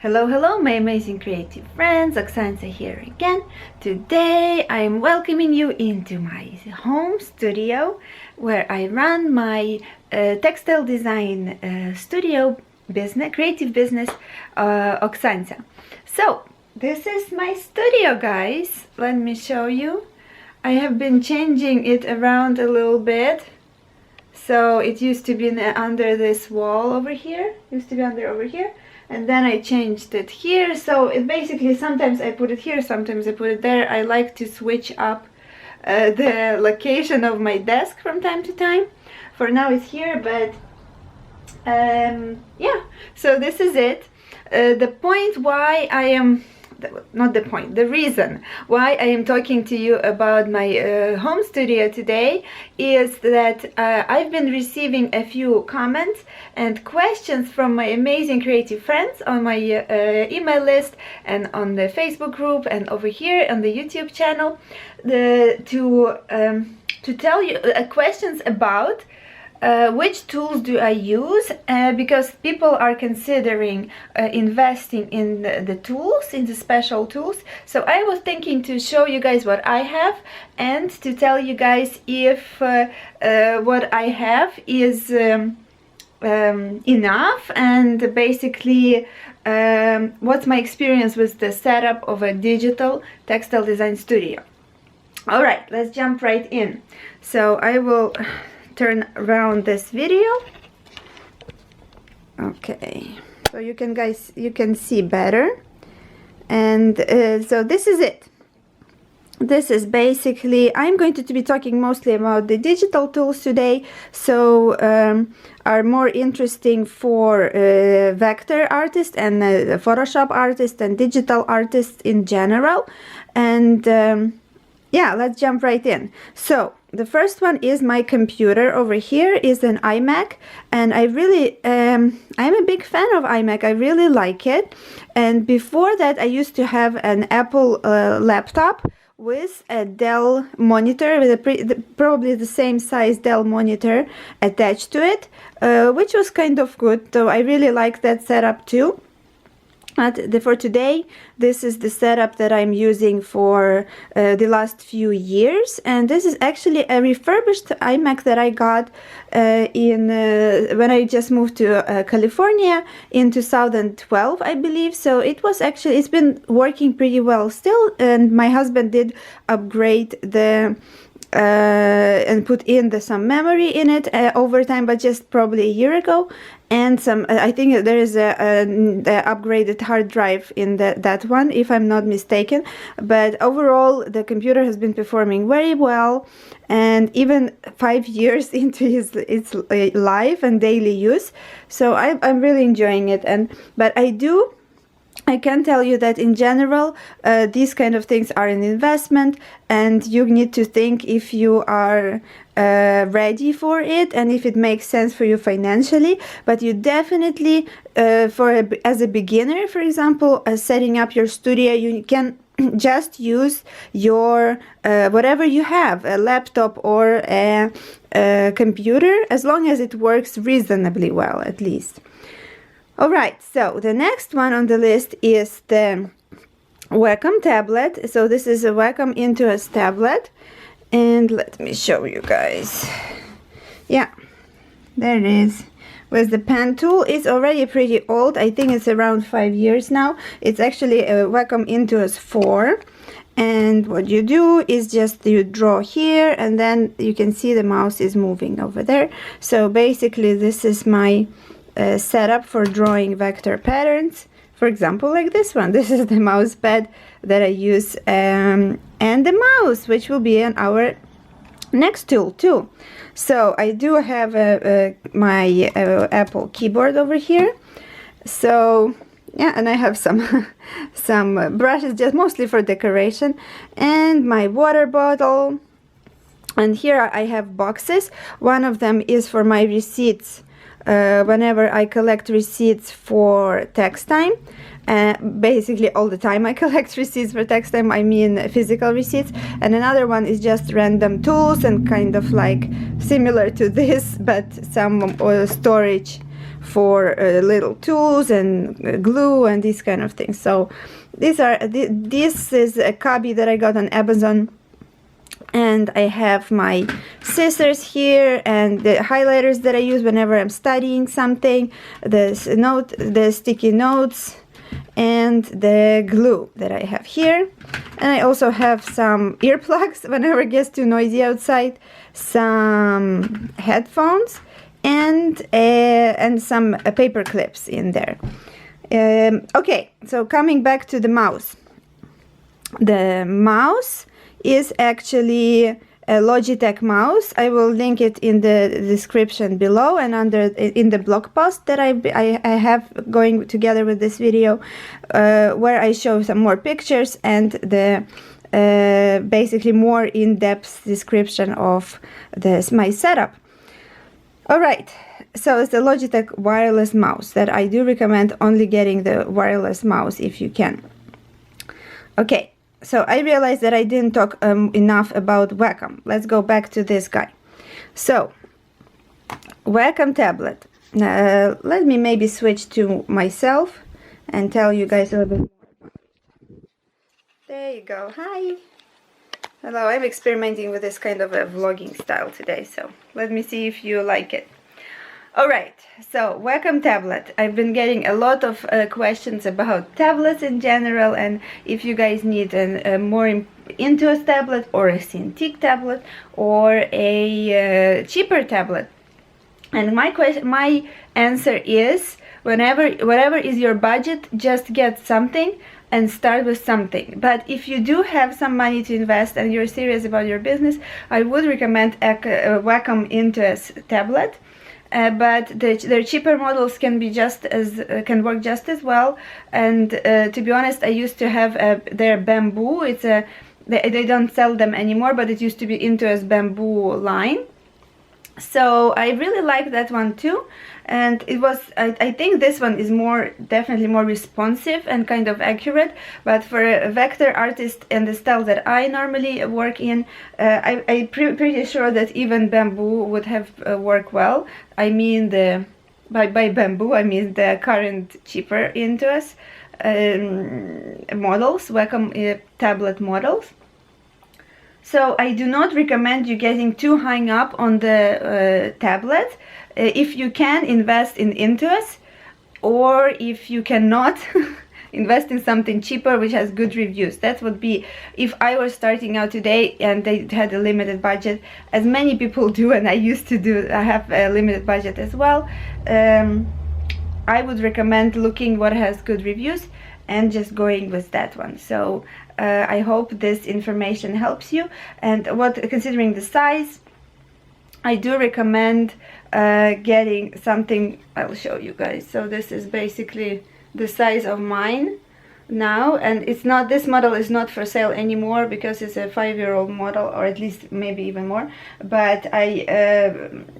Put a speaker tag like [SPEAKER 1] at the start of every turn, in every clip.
[SPEAKER 1] Hello, hello, my amazing creative friends. Oksana here again. Today I am welcoming you into my home studio where I run my textile design studio business, creative business, Oksana. So this is my studio, guys. Let me show you. I have been changing it around a little bit. So it used to be under this wall over here. Over here. And then I changed it here, so it basically sometimes I put it here, sometimes I put it there. I like to switch up the location of my desk from time to time. For now it's here, but yeah, so this is it. The point why I am the reason why I am talking to you about my home studio today is that I've been receiving a few comments and questions from my amazing creative friends on my email list and on the Facebook group and over here on the YouTube channel to tell you questions about which tools do I use, because people are considering investing in the tools, in the special tools. So I was thinking to show you guys what I have and to tell you guys if what I have is enough, and basically what's my experience with the setup of a digital textile design studio. All right, let's jump right in. So I will turn around this video. Okay, so you can see better. And so this is it. This is basically, I'm going to be talking mostly about the digital tools today, so are more interesting for vector artists and Photoshop artists and digital artists in general. And yeah, let's jump right in. So the first one is my computer. Over here is an iMac, and I really I'm a big fan of iMac. I really like it. And before that I used to have an Apple laptop with a Dell monitor, with probably the same size Dell monitor attached to it, which was kind of good. So I really like that setup too. But for today, this is the setup that I'm using for the last few years, and this is actually a refurbished iMac that I got when I just moved to California in 2012, I believe. So it's been working pretty well still, and my husband did upgrade the and put in some memory in it over time, but just probably a year ago, and I think there is a upgraded hard drive in that one, if I'm not mistaken. But overall the computer has been performing very well, and even 5 years into its life and daily use, so I'm really enjoying it. But I can tell you that in general, these kind of things are an investment, and you need to think if you are ready for it and if it makes sense for you financially. But you definitely, as a beginner, for example, setting up your studio, you can just use your whatever you have, a laptop or a computer, as long as it works reasonably well, at least. Alright, so the next one on the list is the Wacom tablet. So this is a Wacom Intuos tablet, and let me show you guys. Yeah, there it is. With the pen tool. It's already pretty old. I think it's around 5 years now. It's actually a Wacom Intuos 4. And what you do is just you draw here, and then you can see the mouse is moving over there. So basically this is my setup for drawing vector patterns. For example, like this one. This is the mouse pad that I use, and the mouse, which will be on our next tool too. So I do have my Apple keyboard over here. So yeah, and I have some brushes, just mostly for decoration, and my water bottle. And here I have boxes. One of them is for my receipts. Whenever I collect receipts for text time, basically all the time I collect receipts for text time, I mean physical receipts. And another one is just random tools, and kind of like similar to this, but some storage for little tools and glue and these kind of things. So this is a cubby that I got on Amazon, and I have my scissors here and the highlighters that I use whenever I'm studying something, the sticky notes, and the glue that I have here. And I also have some earplugs whenever it gets too noisy outside, some headphones, and some paper clips in there. Okay, so coming back to the mouse. The mouse is actually a Logitech mouse. I will link it in the description below and in the blog post that I have going together with this video, where I show some more pictures and the basically more in-depth description of my setup. All right, so it's the Logitech wireless mouse that I do recommend only getting the wireless mouse if you can. Okay. So I realized that I didn't talk enough about Wacom. Let's go back to this guy. So, Wacom tablet. Let me maybe switch to myself and tell you guys a little bit more. There you go. Hi. Hello, I'm experimenting with this kind of a vlogging style today, so let me see if you like it. Alright, so Wacom tablet. I've been getting a lot of questions about tablets in general, and if you guys need a more Intuos tablet or a Cintiq tablet or a cheaper tablet. And my answer is, whatever is your budget, just get something and start with something. But if you do have some money to invest and you're serious about your business, I would recommend a Wacom Intuos tablet. But their cheaper models can work just as well. And to be honest, I used to have their bamboo. They don't sell them anymore, but it used to be Intuos bamboo line. So I really like that one too. And it was, I think this one is definitely more responsive and kind of accurate. But for a vector artist and the style that I normally work in, I'm pretty sure that even bamboo would have worked well. I mean, by bamboo, I mean the current cheaper Intuos models, Wacom tablet models. So I do not recommend you getting too hung up on the tablet. If you can, invest in Intuos, or if you cannot, invest in something cheaper which has good reviews. That would be, if I was starting out today and they had a limited budget, as many people do, and I used to do, I have a limited budget as well, I would recommend looking what has good reviews and just going with that one. So I hope this information helps you. And considering the size, I do recommend getting something. I'll show you guys. So this is basically the size of mine now, and it's not, this model is not for sale anymore because it's a 5-year-old model, or at least maybe even more. But I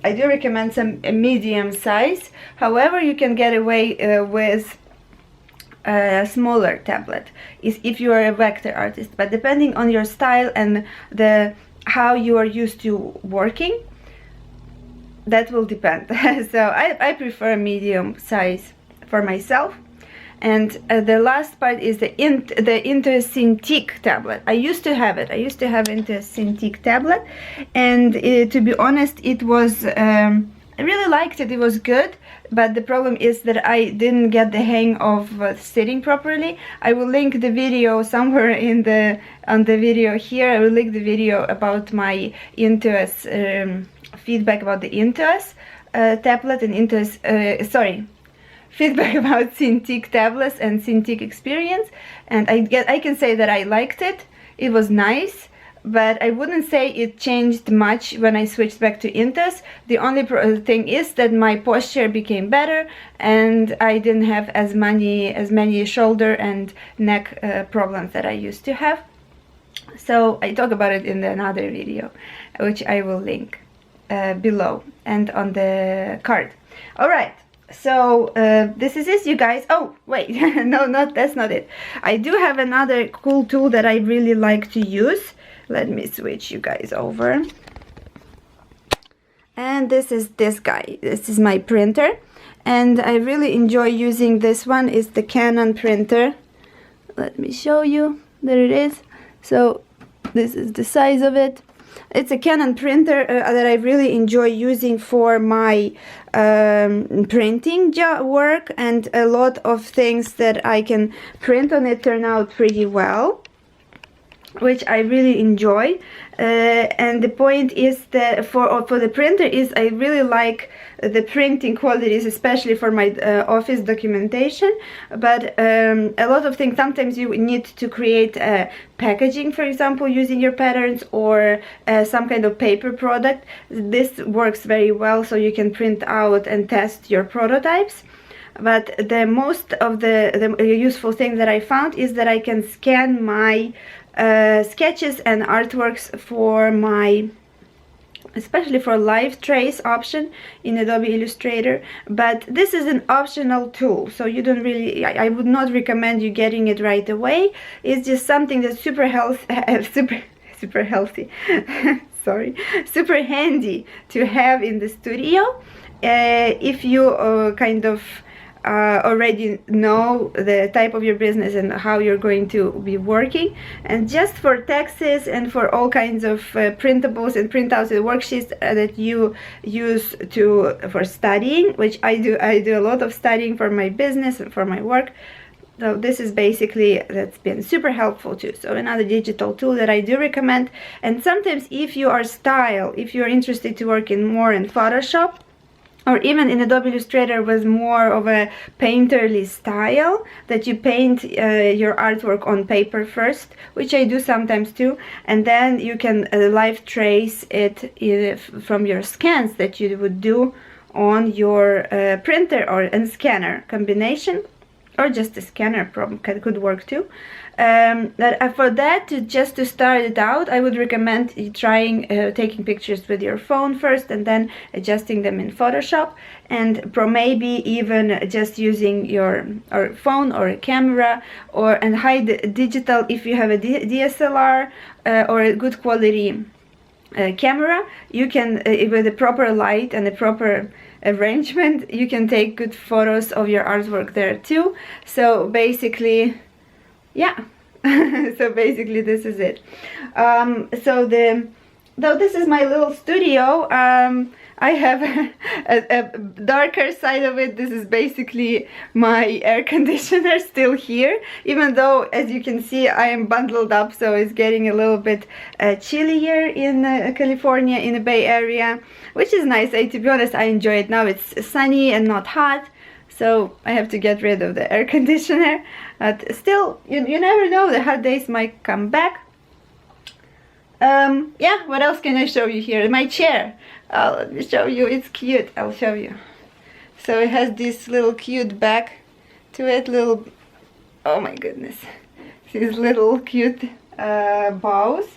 [SPEAKER 1] do recommend a medium size. However, you can get away with a smaller tablet if you are a vector artist, but depending on your style and how you are used to working, that will depend. So I prefer a medium size for myself. And the last part is the Intuos Cintiq tablet. I used to have it. I used to have Intuos Cintiq tablet, and to be honest, it was I really liked it. It was good, but the problem is that I didn't get the hang of sitting properly. I will link the video somewhere on the video here. I will link the video about my Intuos feedback about the Intuos tablet and feedback about Cintiq tablets and Cintiq experience. And I can say that I liked it. It was nice, but I wouldn't say it changed much when I switched back to Intuos. The only thing is that my posture became better and I didn't have as many shoulder and neck problems that I used to have. So I talk about it in another video, which I will link below and on the card. All right. So this is it, you guys. Oh wait, that's not it. I do have another cool tool that I really like to use. Let me switch you guys over. And this is this guy. This is my printer, and I really enjoy using this one. Is the Canon printer. Let me show you. There it is. So this is the size of it. It's a Canon printer that I really enjoy using for my printing work, and a lot of things that I can print on it turn out pretty well, which I really enjoy. And the point is that for the printer is I really like the printing qualities, especially for my office documentation. But a lot of things, sometimes you need to create packaging, for example, using your patterns, or some kind of paper product. This works very well, so you can print out and test your prototypes. But the most of the useful thing that I found is that I can scan my sketches and artworks for my, especially for live trace option in Adobe Illustrator. But this is an optional tool, so you don't really, I would not recommend you getting it right away. It's just something that's super healthy sorry, super handy to have in the studio if you kind of already know the type of your business and how you're going to be working. And just for taxes and for all kinds of printables and printouts and worksheets that you use for studying, which I do a lot of studying for my business and for my work. So this is basically, that's been super helpful too. So another digital tool that I do recommend. And sometimes if you are if you're interested to work more in Photoshop, or even in Adobe Illustrator with more of a painterly style, that you paint your artwork on paper first, which I do sometimes too, and then you can live trace it from your scans that you would do on your printer and scanner combination, or just a scanner could work too. For that, just to start it out, I would recommend you trying taking pictures with your phone first and then adjusting them in Photoshop, and maybe even just using your phone or a camera, and hide digital if you have a DSLR or a good quality camera. You can with the proper light and the proper arrangement, you can take good photos of your artwork there too. So basically, yeah. So basically this is it. Though this is my little studio, I have a darker side of it. This is basically my air conditioner still here, even though, as you can see, I am bundled up, so it's getting a little bit chillier in California, in the Bay Area, which is nice. To be honest, I enjoy it now. It's sunny and not hot, so I have to get rid of the air conditioner. But still, you never know, the hot days might come back. Yeah, what else can I show you here? My chair. Let me show you. It's cute. I'll show you. So it has this little cute back to it. Oh my goodness. These little cute bows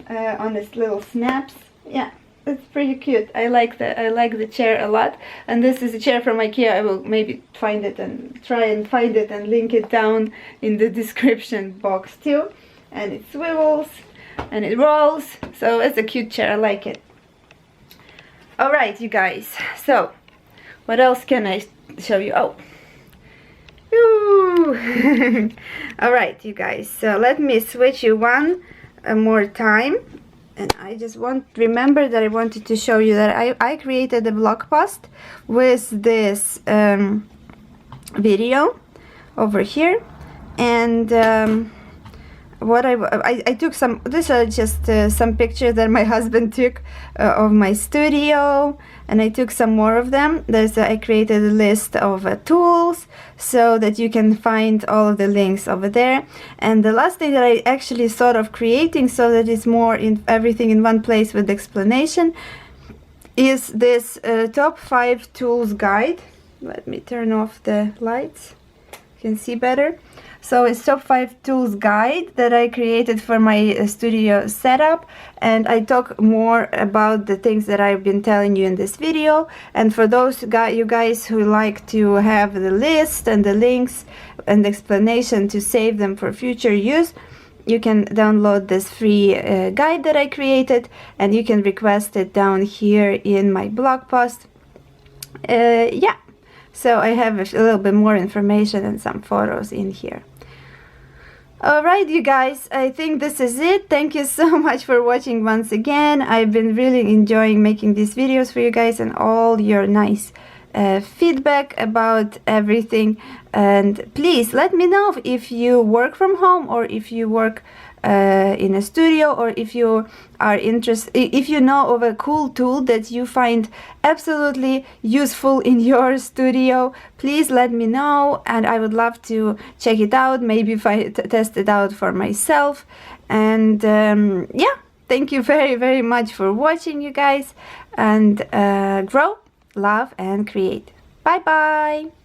[SPEAKER 1] on this little snaps. Yeah, it's pretty cute. I like the chair a lot. And this is a chair from IKEA. I will maybe find it and try and find it and link it down in the description box too. And it swivels and it rolls, so it's a cute chair. I like it. All right, you guys, so what else can I show you? All right, you guys, so let me switch you one more time. And I just remember that I wanted to show you that I created a blog post with this video over here. And what I took some, these are just some pictures that my husband took of my studio, and I took some more of them. I created a list of tools so that you can find all of the links over there. And the last thing that I actually thought of creating, so that it's more in everything in one place with explanation, is this top 5 tools guide. Let me turn off the lights, you can see better. So it's top 5 tools guide that I created for my studio setup, and I talk more about the things that I've been telling you in this video. And for those you guys who like to have the list and the links and the explanation to save them for future use, you can download this free guide that I created, and you can request it down here in my blog post. Yeah. So I have a little bit more information and some photos in here. Alright, you guys, I think this is it. Thank you so much for watching once again. I've been really enjoying making these videos for you guys and all your nice feedback about everything. And please let me know if you work from home or if you work in a studio, or if you are interested, if you know of a cool tool that you find absolutely useful in your studio. Please let me know, and I would love to check it out, maybe if I test it out for myself. And yeah, thank you very, very much for watching, you guys, and grow, love, and create. Bye bye.